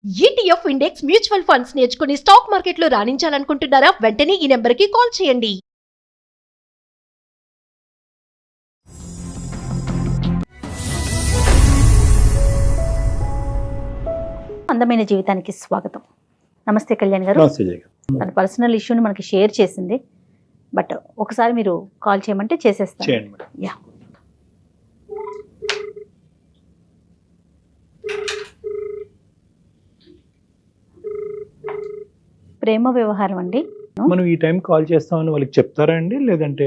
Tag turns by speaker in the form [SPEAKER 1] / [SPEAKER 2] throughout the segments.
[SPEAKER 1] ETF index mutual funds నేర్చుకుని stock మార్కెట్లో రాణించాలనుకుంటున్నారా? వెంటనే ఈ నెంబర్కి కాల్ చేయండి.
[SPEAKER 2] అందమైన జీవితానికి స్వాగతం. నమస్తే కళ్యాణ్ గారు. తన పర్సనల్ ఇష్యూని మనకి షేర్ చేసింది, బట్ ఒకసారి మీరు కాల్ చేయమంటే చేసేస్తాను. యా, ప్రేమ వ్యవహారం అండి.
[SPEAKER 3] మనం ఈ టైం కాల్ చేస్తామని వాళ్ళకి చెప్తారా అండి, లేదంటే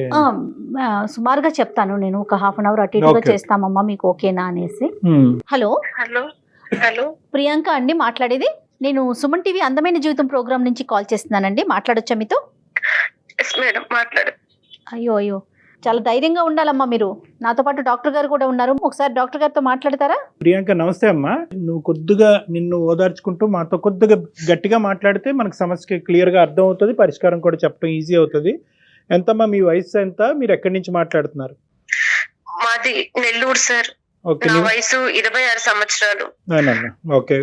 [SPEAKER 2] సుమారుగా చెప్తాను. నేను ఒక హాఫ్ అన్ అవర్ అటు ఇటుగా చేస్తామమ్మా, మీకు ఓకేనా అనేసి. హలో
[SPEAKER 4] హలో హలో
[SPEAKER 2] ప్రియాంక అండి మాట్లాడేది. నేను సుమన్ టీవీ అందమైన జీవితం ప్రోగ్రామ్ నుంచి కాల్ చేస్తున్నానండి. మాట్లాడొచ్చా మీతో?
[SPEAKER 4] మేడం మాట్లాడు.
[SPEAKER 2] అయ్యో అయ్యో, చాలా ధైర్యంగా ఉండాలమ్మా మీరు. నాతో పాటు డాక్టర్ గారు కూడా ఉన్నారు. ఒకసారి డాక్టర్ గారితో మాట్లాడతారా?
[SPEAKER 3] ప్రియాంక నమస్తే అమ్మా. నువ్వు కొద్దిగా నిన్ను ఓదార్చుకుంటూ మాతో కొద్దిగా గట్టిగా మాట్లాడితే మనకు సమస్యకి క్లియర్గా అర్థం అవుతుంది, పరిష్కారం కూడా చెప్పడం ఈజీ అవుతుంది. ఎంతమ్మా మీ వయసు ఎంత? మీరు ఎక్కడి నుంచి మాట్లాడుతున్నారు?
[SPEAKER 4] మాది నెల్లూరు సార్.
[SPEAKER 3] ఓకే,
[SPEAKER 4] నా వయసు 26 సంవత్సరాలు.
[SPEAKER 3] ఓకే,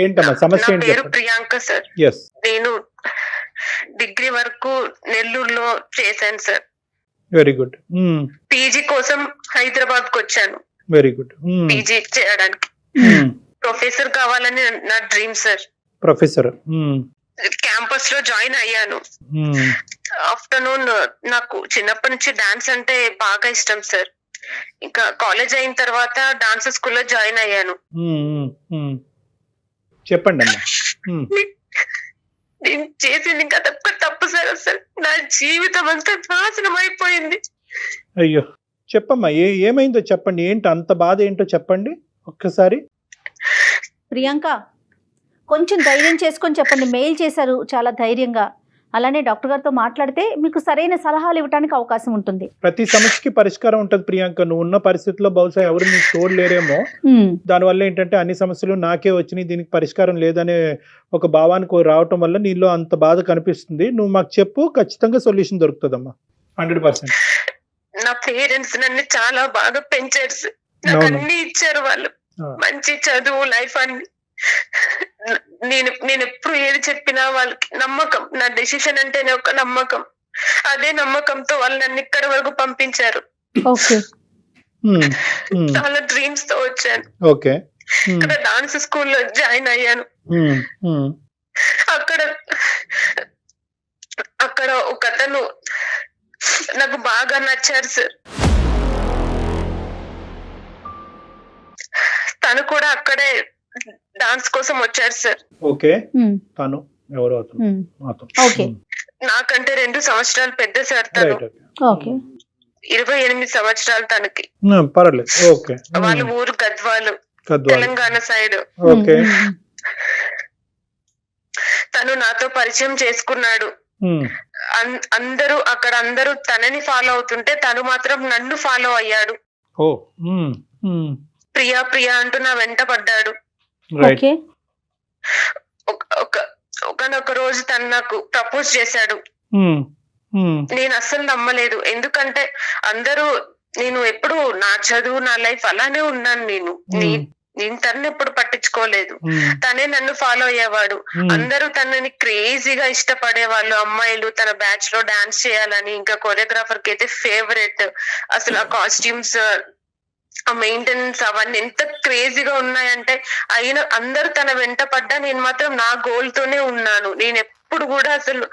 [SPEAKER 3] ఏంటమ్మా సమస్య?
[SPEAKER 4] నా
[SPEAKER 3] ఏంటి
[SPEAKER 4] పేరు
[SPEAKER 3] చెప్పండి.
[SPEAKER 4] ప్రియాంక సార్.
[SPEAKER 3] ఎస్,
[SPEAKER 4] నేను డిగ్రీ వరకు నెల్లూరులో చేశాను సార్.
[SPEAKER 3] Very good.
[SPEAKER 4] పీజీ కోసం హైదరాబాద్ కు వచ్చాను.
[SPEAKER 3] Very good.
[SPEAKER 4] పీజీ చేయడానికి. ప్రొఫెసర్ కావాలని నా డ్రీమ్ సార్.
[SPEAKER 3] ప్రొఫెసర్
[SPEAKER 4] క్యాంపస్ లో జాయిన్ అయ్యాను. ఆఫ్టర్నూన్ నాకు చిన్నప్పటి నుంచి డాన్స్ అంటే బాగా ఇష్టం సార్. ఇంకా కాలేజ్ అయిన తర్వాత డాన్స్ స్కూల్లో జాయిన్ అయ్యాను.
[SPEAKER 3] చెప్పండి అమ్మా.
[SPEAKER 4] నేను చేసింది ఇంకా తప్పు సార్. అసలు నా జీవితం అంతా నాశనం అయిపోయింది.
[SPEAKER 3] అయ్యో, చెప్పమ్మా, ఏమైందో చెప్పండి. ఏంటి అంత బాధ ఏంటో చెప్పండి ఒక్కసారి.
[SPEAKER 2] ప్రియాంక, కొంచెం ధైర్యం చేసుకొని చెప్పండి. మెయిల్ చేశారు చాలా ధైర్యంగా. అలానే డాక్టర్ గారితో మాట్లాడితే మీకు సరైన సలహాలు ఇవ్వడానికి అవకాశం ఉంటుంది.
[SPEAKER 3] ప్రతి సమస్యకి పరిష్కారం ఉంటుంది ప్రియాంక. నువ్వు ఉన్న పరిస్థితుల్లో బహుశా ఎవరు నీకు తోడు లేరేమో. దానివల్ల ఏంటంటే అన్ని సమస్యలు నాకే వచ్చినాయి, దీనికి పరిష్కారం లేదనే ఒక భావానికి రావటం వల్ల నీలో అంత బాధ కనిపిస్తుంది. నువ్వు మాకు చెప్పు, ఖచ్చితంగా సొల్యూషన్ దొరుకుతుందమ్మా. 100%.
[SPEAKER 4] నా పేరెంట్స్ నన్ను చాలా బాగా పెంచారు సార్. నాకు అన్ని ఇచ్చారు వాళ్ళు. మంచి చదువు, లైఫ్ అన్ని. నేను ఎప్పుడు ఏది చెప్పినా వాళ్ళకి నమ్మకం. నా డెసిషన్ అంటేనే ఒక నమ్మకం. అదే నమ్మకంతో వాళ్ళు నన్ను ఇక్కడ వరకు పంపించారు. చాలా డ్రీమ్స్ తో వచ్చాను.
[SPEAKER 3] ఓకే,
[SPEAKER 4] ఇక్కడ డాన్స్ స్కూల్లో జాయిన్ అయ్యాను. అక్కడ ఒక అతను నాకు బాగా నచ్చారు సార్. తను కూడా అక్కడే డాన్స్ కోసం వచ్చారు సార్.
[SPEAKER 3] ఓకే, తను ఎవరు?
[SPEAKER 4] నాకంటే 2 సంవత్సరాలు పెద్ద సార్. తను 28 సంవత్సరాలు తనకి.
[SPEAKER 3] పర్వాలేదు. ఓకే,
[SPEAKER 4] వాళ్ళ ఊరు గద్వాలు, తెలంగాణ సైడ్.
[SPEAKER 3] ఓకే,
[SPEAKER 4] తను నాతో పరిచయం చేసుకున్నాడు. అందరూ తనని ఫాలో అవుతుంటే తను మాత్రం నన్ను ఫాలో అయ్యాడు. ప్రియా ప్రియా అంటూ నా వెంట పడ్డాడు. ఒకనొక రోజు తను నాకు ప్రపోజ్ చేశాడు. నేను అస్సలు నమ్మలేదు. ఎందుకంటే నేను ఎప్పుడు నా చదువు, నా లైఫ్ అలానే ఉన్నాను. నేను తనని ఎప్పుడు పట్టించుకోలేదు. తనే నన్ను ఫాలో అయ్యేవాడు. అందరూ తనని క్రేజీగా ఇష్టపడేవాళ్ళు. అమ్మాయిలు తన బ్యాచ్ లో డాన్స్ చేయాలని. ఇంకా కొరియోగ్రాఫర్ కి అయితే ఫేవరెట్. అసలు ఆ కాస్ట్యూమ్స్, ఆ మెయింటెనెన్స్ అవన్నీ ఎంత క్రేజీగా ఉన్నాయంటే, అయినా అందరూ తన వెంట పడ్డా నేను మాత్రం నా గోల్ తోనే ఉన్నాను. నేను ఎప్పుడు కూడా అసలు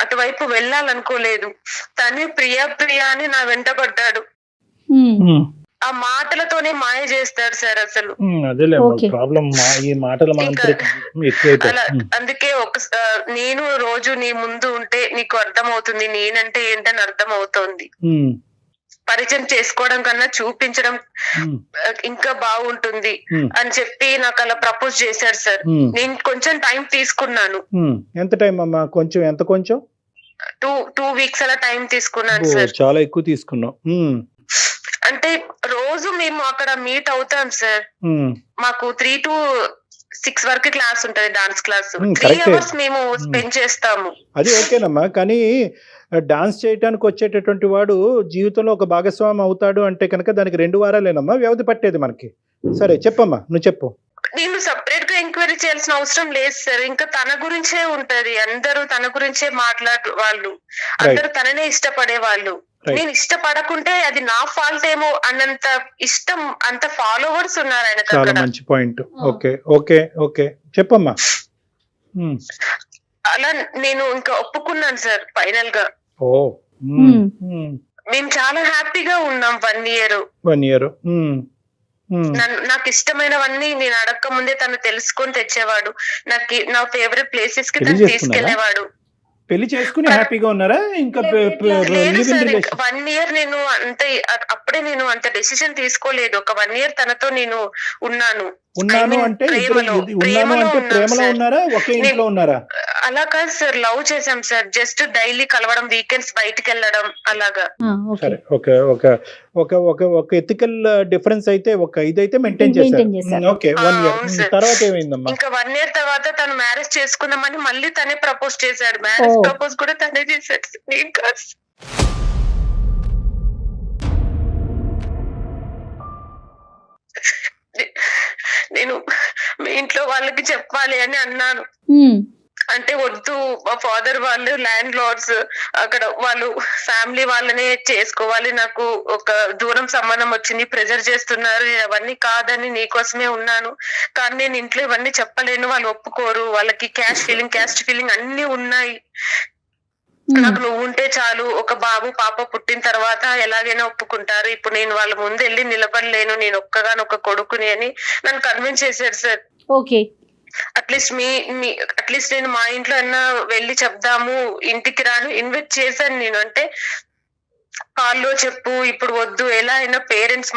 [SPEAKER 4] అటువైపు వెళ్ళాలనుకోలేదు. తనే ప్రియా ప్రియా అని నా వెంట పడ్డాడు. ఆ మాటలతోనే మాయ చేస్తాడు సార్ అసలు. అందుకే నేను రోజు నీ ముందు ఉంటే నీకు అర్థం అవుతుంది నేనంటే ఏంటని అర్థం అవుతోంది. పరిచయం చేసుకోవడం కన్నా చూపించడం ఇంకా బాగుంటుంది అని చెప్పి నాకు అలా ప్రపోజ్ చేశారు సార్. నేను కొంచెం టైం తీసుకున్నాను.
[SPEAKER 3] ఎంత టైం అమ్మా? కొంచెం ఎంత? కొంచెం
[SPEAKER 4] 2 వీక్స్ అలా టైం తీసుకున్నాను సార్.
[SPEAKER 3] చాలా ఎక్కువ తీసుకున్నావు.
[SPEAKER 4] అంటే రోజు మేము అక్కడ మీట్ అవుతాం సార్. మాకు 3 to 6 వరకు క్లాస్ ఉంటది, డాన్స్ క్లాస్. 3 hours మేము స్పెండ్ చేస్తాము.
[SPEAKER 3] అది ఓకేనమ్మా, కానీ డాన్స్ చేయడానికి వచ్చేటటువంటి వాడు జీవితంలో ఒక భాగస్వామి అవుతాడు అంటే కనుక దానికి 2 వారాలేనమ్మా వ్యవధి పట్టేది మనకి. సరే చెప్పమ్మా, నువ్వు చెప్పు.
[SPEAKER 4] నేను సపరేట్ గా ఎంక్వైరీ ఎంక్వైరీ చేయాల్సిన అవసరం లేదు సార్. ఇంకా తన గురించే ఉంటది, అందరూ తన గురించే మాట్లాడు వాళ్ళు, అందరూ తననే ఇష్టపడే వాళ్ళు. నేను ఇష్టపడకుంటే అది నా ఫాల్ట్ ఏమో అన్నంత ఇష్టం, అంత ఫాలోవర్స్ ఉన్నారు ఆయనకు.
[SPEAKER 3] చాలా మంచి పాయింట్. ఓకే ఓకే ఓకే చెప్పమ్మా.
[SPEAKER 4] అలా నేను ఇంకా ఒప్పుకున్నాను సార్ ఫైనల్ గా.
[SPEAKER 3] ఓ
[SPEAKER 4] మేము చాలా హ్యాపీగా ఉన్నాం 1 year.
[SPEAKER 3] 1 year.
[SPEAKER 4] నాకు ఇష్టమైనవన్నీ నేను అడక్క ముందే తను తెలుసుకొని తెచ్చేవాడు. నా ఫేవరెట్ ప్లేసెస్ కి తను తీసుకెళ్లేవాడు.
[SPEAKER 3] పెళ్లి చేసుకుని హ్యాపీగా ఉన్నారా? ఇంకా
[SPEAKER 4] లేదు సార్, 1 year నేను అంత అప్పుడే నేను అంత డెసిషన్ తీసుకోలేదు. ఒక 1 year తనతో నేను ఉన్నాను.
[SPEAKER 3] అంటే ప్రేమలో ఉన్నారా? ఒకే ఇంట్లో ఉన్నారా?
[SPEAKER 4] అలా కాదు సార్, లవ్ చేసాం సార్. జస్ట్ డైలీ కలవడం, వీకెండ్స్ బయటికి వెళ్ళడం అలాగా.
[SPEAKER 3] సరే ఓకే ఓకే ఒక ఎథికల్ డిఫరెన్స్ అయితే ఇదైతే మెయింటైన్ చేశారు. ఓకే 1 year తర్వాత ఏమైందమ్మా?
[SPEAKER 4] ఇంకా 1 year తర్వాత తను మ్యారేజ్ చేసుకుందామని మళ్ళీ తనే ప్రపోజ్ చేశాడు. మ్యారేజ్ ప్రపోజ్ కూడా తనే చేశాడు. నేను మీ ఇంట్లో వాళ్ళకి చెప్పాలి అని అన్నాను. అంటే వద్దు, మా ఫాదర్ వాళ్ళు ల్యాండ్ లార్డ్స్, అక్కడ వాళ్ళు ఫ్యామిలీ వాళ్ళనే చేసుకోవాలి, నాకు ఒక దూరం సంబంధం వచ్చింది, ప్రెజర్ చేస్తున్నారు, అవన్నీ కాదని నీకోసమే ఉన్నాను. కానీ నేను ఇంట్లో ఇవన్నీ చెప్పలేను, వాళ్ళు ఒప్పుకోరు, వాళ్ళకి క్యాస్ట్ ఫీలింగ్ అన్ని ఉన్నాయి. నాకు నువ్వు ఉంటే చాలు, ఒక బాబు పాప పుట్టిన తర్వాత ఎలాగైనా ఒప్పుకుంటారు. ఇప్పుడు నేను వాళ్ళ ముందు వెళ్ళి నిలబడలేను, నేను ఒక్కగానొక్క కొడుకుని అని నన్ను కన్విన్స్ చేశారు సార్.
[SPEAKER 2] ఓకే,
[SPEAKER 4] అట్లీస్ట్ నేను మా ఇంట్లో అన్నా వెళ్ళి చెప్దాము, ఇంటికి రాను ఇన్వైట్ చేశాను నేను. అంటే కాల్లో చెప్పు, ఇప్పుడు వద్దు, ఎలా అయినా పేరెంట్స్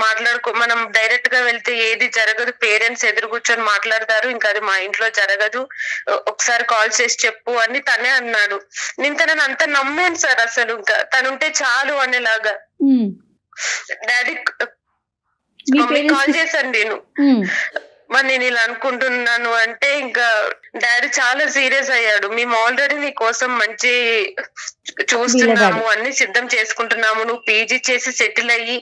[SPEAKER 4] మనం డైరెక్ట్ గా వెళ్తే ఏది జరగదు, పేరెంట్స్ ఎదురు కూర్చొని మాట్లాడతారు, ఇంకా అది మా ఇంట్లో జరగదు, ఒకసారి కాల్ చేసి చెప్పు అని తనే అన్నాడు. నేను తనని అంత నమ్మాను సార్, అసలు ఇంకా తనుంటే చాలు అనేలాగా. డాడీ కాల్ చేశాను నేను, మరి నేను ఇలా అనుకుంటున్నాను అంటే ఇంకా డాడీ చాలా సీరియస్ అయ్యాడు. మేము ఆల్రెడీ నీ కోసం మంచి చూస్తున్నాము, అన్ని సిద్ధం చేసుకుంటున్నాము, నువ్వు పీజీ చేసి సెటిల్ అయ్యి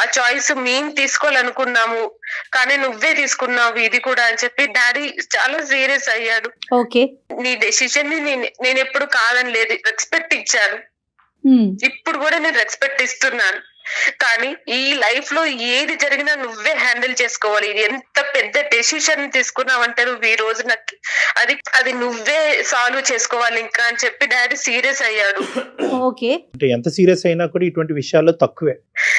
[SPEAKER 4] ఆ చాయిస్ మేము తీసుకోవాలనుకున్నాము, కానీ నువ్వే తీసుకున్నావు ఇది కూడా అని చెప్పి డాడీ చాలా సీరియస్ అయ్యాడు.
[SPEAKER 2] ఓకే,
[SPEAKER 4] నీ డెసిషన్ ని నేను ఎప్పుడు కాదని లేదు, రెస్పెక్ట్ ఇచ్చాను. ఇప్పుడు కూడా నేను రెస్పెక్ట్ ఇస్తున్నాను. కానీ ఈ లైఫ్ లో ఏది జరిగినా నువ్వే హ్యాండిల్ చేసుకోవాలి. ఇది ఎంత పెద్ద డెసిషన్ తీసుకున్నావంటే నువ్వు ఈ రోజు నాకు అది నువ్వే సాల్వ్ చేసుకోవాలి ఇంకా అని చెప్పి డాడీ సీరియస్ అయ్యాడు.
[SPEAKER 2] ఓకే,
[SPEAKER 3] అంటే ఎంత సీరియస్ అయినా కూడా ఇటువంటి విషయాల్లో తక్కువే.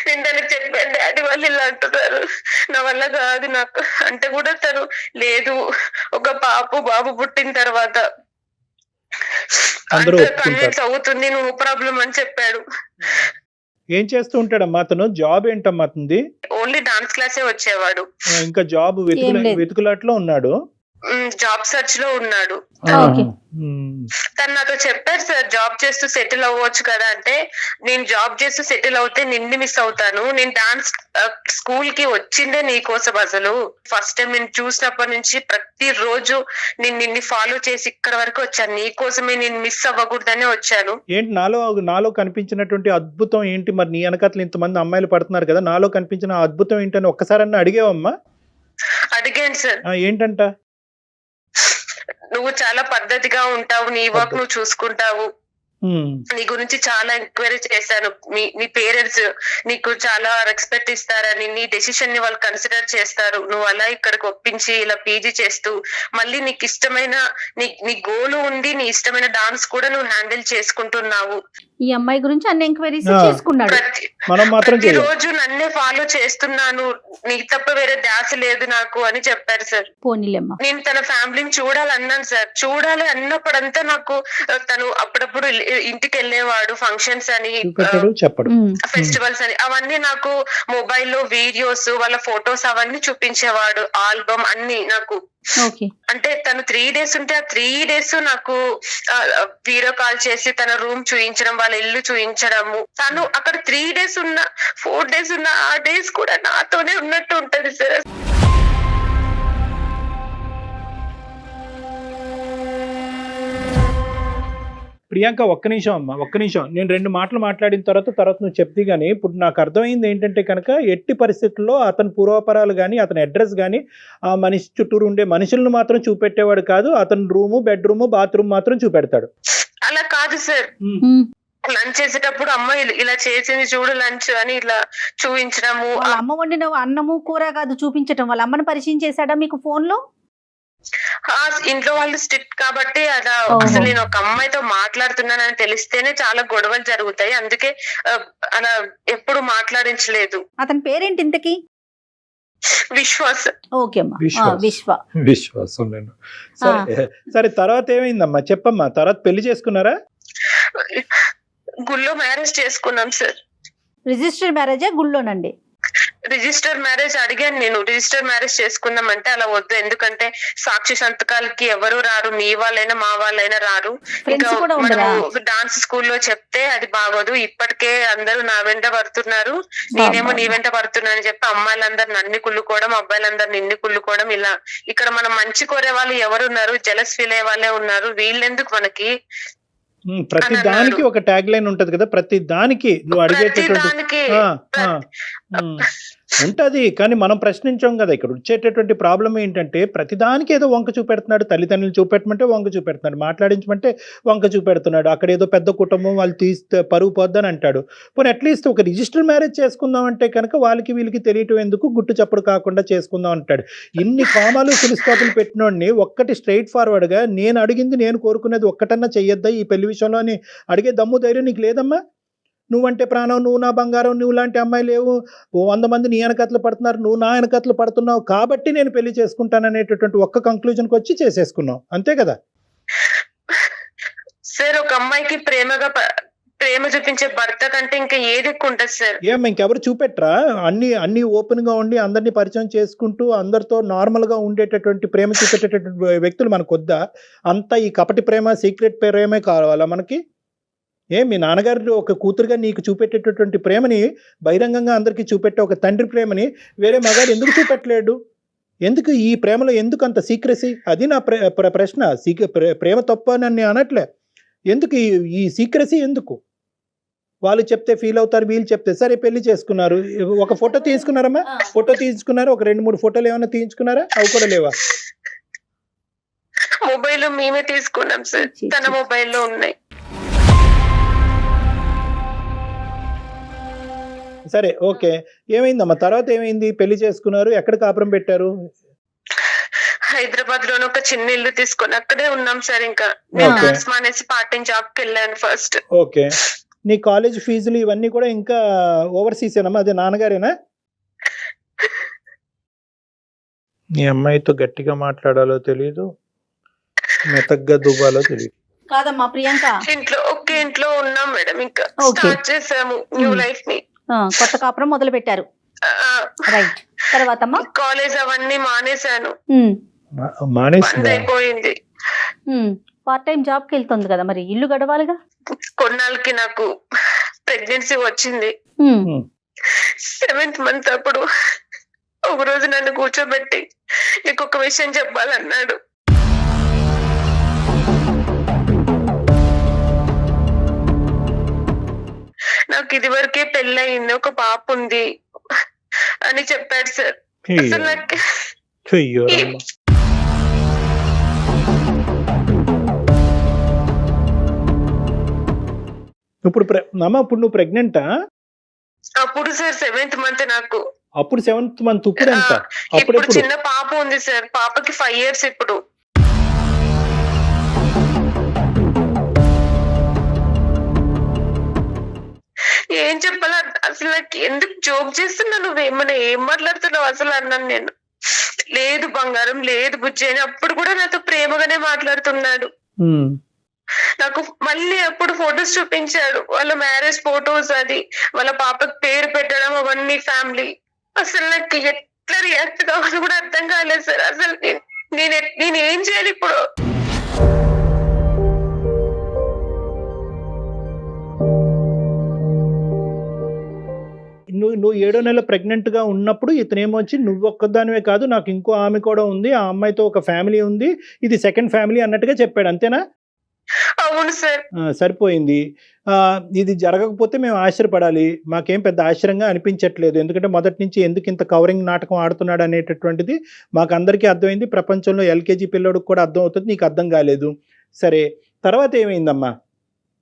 [SPEAKER 4] నేను తనకు చెప్పాను, డాడీ వాళ్ళు ఇలా అంటున్నారు, నా వల్ల కాదు నాకు అంటే కూడా తను లేదు, ఒక బాబు పుట్టిన తర్వాత కన్విన్స్ అవుతుంది, నువ్వు ప్రాబ్లం అని చెప్పాడు.
[SPEAKER 3] ఏం చేస్తూ ఉంటాడమ్మా అతను? జాబ్ ఏంటమ్మా అతనిది?
[SPEAKER 4] ఓన్లీ డాన్స్ క్లాసే వచ్చేవాడు.
[SPEAKER 3] ఇంకా జాబ్ వెతుకులాట్లో ఉన్నాడు,
[SPEAKER 4] జాబ్ సర్చ్ లో ఉన్నాడు. తను నాతో చెప్పారు సార్, జాబ్ చేస్తూ సెటిల్ అవ్వచ్చు కదా అంటే, నేను జాబ్ చేస్తూ సెటిల్ అవుతే నిన్ను మిస్ అవుతాను, నేను డాన్స్ స్కూల్ కి వచ్చిందే నీ కోసం. అసలు ఫస్ట్ టైం నేను చూసినప్పటి నుంచి ప్రతి రోజు నేను నిన్ను ఫాలో చేసి ఇక్కడ వరకు వచ్చాను, నీ కోసమే, నేను మిస్ అవ్వకూడదనే వచ్చాను.
[SPEAKER 3] ఏంటి నాలో కనిపించినటువంటి అద్భుతం ఏంటి? మరి నీ వెనకాతలు ఇంతమంది అమ్మాయిలు పడుతున్నారు కదా, నాలో కనిపించిన అద్భుతం ఏంటని ఒక్కసారన్నా అడిగావమ్మా?
[SPEAKER 4] అడిగాను సార్.
[SPEAKER 3] ఏంటంట?
[SPEAKER 4] నువ్వు చాలా పద్ధతిగా ఉంటావు, నీ వర్క్ నువ్వు చూసుకుంటావు, నీ గురించి చాలా ఎంక్వైరీ చేశాను, నీ పేరెంట్స్ నీకు చాలా రెస్పెక్ట్ ఇస్తారని, నీ డెసిషన్ ని వాళ్ళు కన్సిడర్ చేస్తారు, నువ్వు అలా ఇక్కడికి ఒప్పించి ఇలా పీజీ చేస్తూ మళ్ళీ నీకు ఇష్టమైన నీ గోల్ ఉంది, నీ ఇష్టమైన డాన్స్ కూడా నువ్వు హ్యాండిల్ చేసుకుంటున్నావు.
[SPEAKER 2] ఈ అమ్మాయి గురించి అన్ని ఎంక్వైరీస్ చేసుకున్నాడు.
[SPEAKER 4] ప్రతి రోజు నన్నే ఫాలో చేస్తున్నాను, నీకు తప్ప వేరే ధ్యాస లేదు నాకు అని చెప్పారు సార్. నేను తన ఫ్యామిలీని చూడాలన్నాను సార్. చూడాలి అన్నప్పుడంతా నాకు తను అప్పుడప్పుడు ఇంటికి వెళ్ళేవాడు, ఫంక్షన్స్ అని, ఫెస్టివల్స్ అని, అవన్నీ నాకు మొబైల్లో వీడియోస్, వాళ్ళ ఫొటోస్ అవన్నీ చూపించేవాడు, ఆల్బమ్ అన్ని నాకు. అంటే తను 3 days ఉంటే ఆ 3 days నాకు వీడియో కాల్ చేసి తన రూమ్ చూయించడం, వాళ్ళ ఇల్లు చూయించడము. తను అక్కడ 3 days ఉన్నా 4 days ఉన్నా ఆ డేస్ కూడా నాతోనే ఉన్నట్టు ఉంటది సార్.
[SPEAKER 3] ప్రియాంక ఒక్క నిమిషం అమ్మా, ఒక్క నిమిషం. నేను 2 మాటలు మాట్లాడిన తర్వాత నువ్వు చెప్తే గానీ ఇప్పుడు నాకు అర్థమైంది ఏంటంటే కనుక ఎట్టి పరిస్థితుల్లో అతని పూర్వాపరాలు కానీ అతని అడ్రస్ కానీ ఆ మనిషి చుట్టూరు ఉండే మనుషులను మాత్రం చూపెట్టేవాడు కాదు. అతని రూము, బెడ్రూము, బాత్రూమ్ మాత్రం చూపెడతాడు.
[SPEAKER 4] అలా కాదు సార్, లంచ్ చేసేటప్పుడు అమ్మ ఇలా చేసింది చూడు లంచ్ అని ఇలా చూపించడము.
[SPEAKER 2] వాళ్ళ అమ్మ వండిన అన్నము కూర కాదు చూపించటం, వాళ్ళ అమ్మని పరిచయం చేశాడా మీకు ఫోన్ లో?
[SPEAKER 4] ఇంట్లో వాళ్ళు స్ట్రిక్ట్ కాబట్టి అలా అసలు నేను ఒక అమ్మాయితో మాట్లాడుతున్నానని తెలిస్తేనే చాలా గొడవలు జరుగుతాయి. అందుకే అలా ఎప్పుడు మాట్లాడించలేదు.
[SPEAKER 2] అతని పేరేంటి ఇంతకి?
[SPEAKER 4] విశ్వాస్.
[SPEAKER 2] ఓకే అమ్మా,
[SPEAKER 3] విశ్వాసం. సరే తర్వాత ఏమైందమ్మా చెప్పమ్మా. తర్వాత పెళ్లి చేసుకున్నారా?
[SPEAKER 4] గుళ్ళో మ్యారేజ్ చేసుకున్నాం సార్.
[SPEAKER 2] రిజిస్టర్ మ్యారేజా గుళ్ళోనండి?
[SPEAKER 4] రిజిస్టర్ మ్యారేజ్ అడిగాను నేను. రిజిస్టర్ మ్యారేజ్ చేసుకుందాం అంటే అలా వద్దు, ఎందుకంటే సాక్షి సంతకాలకి ఎవరు రారు, మీ వాళ్ళైనా మా వాళ్ళైనా రారు. ఇంకా మనము డాన్స్ స్కూల్లో చెప్తే అది బాగోదు, ఇప్పటికే అందరూ నా వెంట పడుతున్నారు, నేనేమో నీ వెంట పడుతున్నా అని చెప్పి అమ్మాయిలందరు నన్ను కుళ్ళుకోవడం, అబ్బాయిలందరు నిన్ను కుళ్ళుకోవడం. ఇలా ఇక్కడ మనం మంచి కోరే వాళ్ళు ఎవరున్నారు, జలస్ ఫీల్ అయ్యే వాళ్ళే ఉన్నారు, వీళ్ళెందుకు మనకి.
[SPEAKER 3] ప్రతి దానికి ఒక ట్యాగ్ లైన్ ఉంటది కదా, ప్రతి దానికి నువ్వు అడిగేటటువంటి ఉంటది. కానీ మనం ప్రశ్నించాం కదా. ఇక్కడ వచ్చేటటువంటి ప్రాబ్లం ఏంటంటే ప్రతిదానికి ఏదో వంక చూపెడుతున్నాడు. తల్లిదండ్రులు చూపెట్టమంటే వంక చూపెడుతున్నాడు, మాట్లాడించమంటే వంక చూపెడుతున్నాడు. అక్కడ ఏదో పెద్ద కుటుంబం, వాళ్ళు తీస్తే పరుగు పోద్దని అంటాడు. పోనీ అట్లీస్ట్ ఒక రిజిస్టర్ మ్యారేజ్ చేసుకుందాం అంటే కనుక వాళ్ళకి వీళ్ళకి తెలియటం ఎందుకు, గుట్టు చప్పుడు కాకుండా చేసుకుందాం అంటాడు. ఇన్ని కామాలు ఫుల్స్టాపులు పెట్టినోడిని ఒక్కటి స్ట్రైట్ ఫార్వర్డ్గా నేను అడిగింది నేను కోరుకునేది ఒక్కటన్నా చెయ్యొద్దా ఈ పెళ్లి విషయంలో అని అడిగే దమ్ము ధైర్యం నీకు లేదమ్మా? నువ్వంటే ప్రాణం, నువ్వు నా బంగారం, నువ్వు లాంటి అమ్మాయి లేవు, 100 మంది నీ వెనకట్లు పడుతున్నారు, నువ్వు నా వెనకట్లు పడుతున్నావు కాబట్టి నేను పెళ్లి చేసుకుంటాననేటటువంటి ఒక్క కంక్లూజన్కి వచ్చి చేసేసుకున్నావు, అంతే కదా
[SPEAKER 4] సార్? ఒక అమ్మాయికి ప్రేమ చూపించే భర్త కంటే ఇంకా ఏది ఎక్కువ ఉంటుంది సార్?
[SPEAKER 3] ఇంకెవరు చూపెట్రా? అన్ని ఓపెన్ గా ఉండి అందరినీ పరిచయం చేసుకుంటూ అందరితో నార్మల్ గా ఉండేటటువంటి ప్రేమ చూపెట్టేటటువంటి వ్యక్తులు మనకు వద్దా? అంతా ఈ కపటి ప్రేమ, సీక్రెట్ ప్రేమే కావాలా మనకి? మీ నాన్నగారు ఒక కూతురుగా నీకు చూపెట్టేటటువంటి ప్రేమని బహిరంగంగా అందరికీ చూపెట్టే ఒక తండ్రి ప్రేమని వేరే మగాడు ఎందుకు చూపెట్టలేడు? ఎందుకు ఈ ప్రేమలో ఎందుకు అంత సీక్రెసీ? అది నా ప్రశ్న. ప్రేమ తప్ప నన్ను అనట్లే, ఎందుకు ఈ సీక్రెసీ ఎందుకు? వాళ్ళు చెప్తే ఫీల్ అవుతారు, వీళ్ళు చెప్తే. సరే పెళ్లి చేసుకున్నారు, ఒక ఫోటో తీసుకున్నారమ్మా? ఫోటో తీసుకున్నారు, ఒక 2-3 ఫోటోలు ఏమైనా తీయించుకున్నారా? అవి కూడా లేవా?
[SPEAKER 4] మొబైల్ మేమే తీసుకున్నాం సార్, తన మొబైల్లో ఉన్నాయి.
[SPEAKER 3] సరే ఓకే, ఏమైందమ్మా తర్వాత ఏమైంది? పెళ్లి చేసుకున్నారు, ఎక్కడ కాపురం పెట్టారు?
[SPEAKER 4] హైదరాబాద్ లోనే ఒక చిన్న ఇల్లు తీసుకొని అక్కడే ఉన్నాం సార్. ఇంకా నేను డాన్స్ మానేసి పార్ట్ టైం జాబ్ కి వెళ్ళాను ఫస్ట్.
[SPEAKER 3] ఓకే, నీ కాలేజ్ ఫీజులు ఇవన్నీ కూడా ఇంకా ఓవర్సీస్ ఏనమ్మా? అదే నాన్నగారేనా? నీ అమ్మాయితో గట్టిగా మాట్లాడాలో తెలియదు, మెతగ్గా దువ్వాలో తెలియదు.
[SPEAKER 2] కాదమ్మా ప్రియాంక,
[SPEAKER 4] ఒకే ఇంట్లో ఉన్నాం మేడం. ఇంకా స్టార్ట్ చేసాము న్యూ లైఫ్ ని,
[SPEAKER 2] కొత్త కాపురం మొదలు పెట్టారు. రైట్, తర్వాత
[SPEAKER 4] కాలేజ్ అవన్నీ మానేశాను, అయిపోయింది.
[SPEAKER 2] పార్ట్ టైం జాబ్ కి వెళ్తుంది కదా, మరి ఇల్లు గడవాలిగా.
[SPEAKER 4] కొన్నాళ్ళకి నాకు ప్రెగ్నెన్సీ వచ్చింది. 7th month అప్పుడు ఒక రోజు నన్ను కూర్చోబెట్టి నీకు ఒక విషయం చెప్పాలన్నాడు. నాకు ఇది వరకే పెళ్ళయింది, ఒక పాప ఉంది అని చెప్పాడు సార్. అసలు నాకు
[SPEAKER 3] ఇప్పుడు నువ్వు ప్రెగ్నెంటా?
[SPEAKER 4] అప్పుడు సార్ 7th month నాకు.
[SPEAKER 3] అప్పుడు 7th month. ఇప్పుడు ఎంత?
[SPEAKER 4] ఇప్పుడు చిన్న పాప ఉంది సార్, పాపకి 5 years ఇప్పుడు. ఏం చెప్పాలా అసలు, నాకు ఎందుకు జోక్ చేస్తున్నా, నువ్వేమన్నా ఏం మాట్లాడుతున్నావు అసలు అన్నాను నేను. లేదు బంగారం, లేదు బుజ్జి అని అప్పుడు కూడా నాతో ప్రేమగానే మాట్లాడుతున్నాడు. నాకు మళ్ళీ అప్పుడు ఫొటోస్ చూపించాడు, వాళ్ళ మ్యారేజ్ ఫొటోస్, అది వాళ్ళ పాపకి పేరు పెట్టడం అవన్నీ ఫ్యామిలీ. అసలు నాకు ఎట్లా రియాక్ట్ కావాలో కూడా అర్థం కాలేదు సార్. అసలు నేను ఏం చేయాలి ఇప్పుడు?
[SPEAKER 3] నువ్వు 7వ నెల ప్రెగ్నెంట్ గా ఉన్నప్పుడు ఇతనేమొచ్చి నువ్వు ఒక్కదానివే కాదు, నాకు ఇంకో ఆమె కూడా ఉంది, ఆ అమ్మాయితో ఒక ఫ్యామిలీ ఉంది, ఇది సెకండ్ ఫ్యామిలీ అన్నట్టుగా చెప్పాడు, అంతేనా?
[SPEAKER 4] అవును సార్.
[SPEAKER 3] సరిపోయింది. ఇది జరగకపోతే మేము ఆశ్చర్యపడాలి. మాకేం పెద్ద ఆశ్చర్యంగా అనిపించట్లేదు. ఎందుకంటే మొదటి నుంచి ఎందుకు ఇంత కవరింగ్ నాటకం ఆడుతున్నాడు అనేటటువంటిది మాకు అందరికీ అర్థమైంది. ప్రపంచంలో ఎల్కేజీ పిల్లోడికి కూడా అర్థం అవుతుంది. నీకు అర్థం కాలేదు. సరే, తర్వాత ఏమైందమ్మా?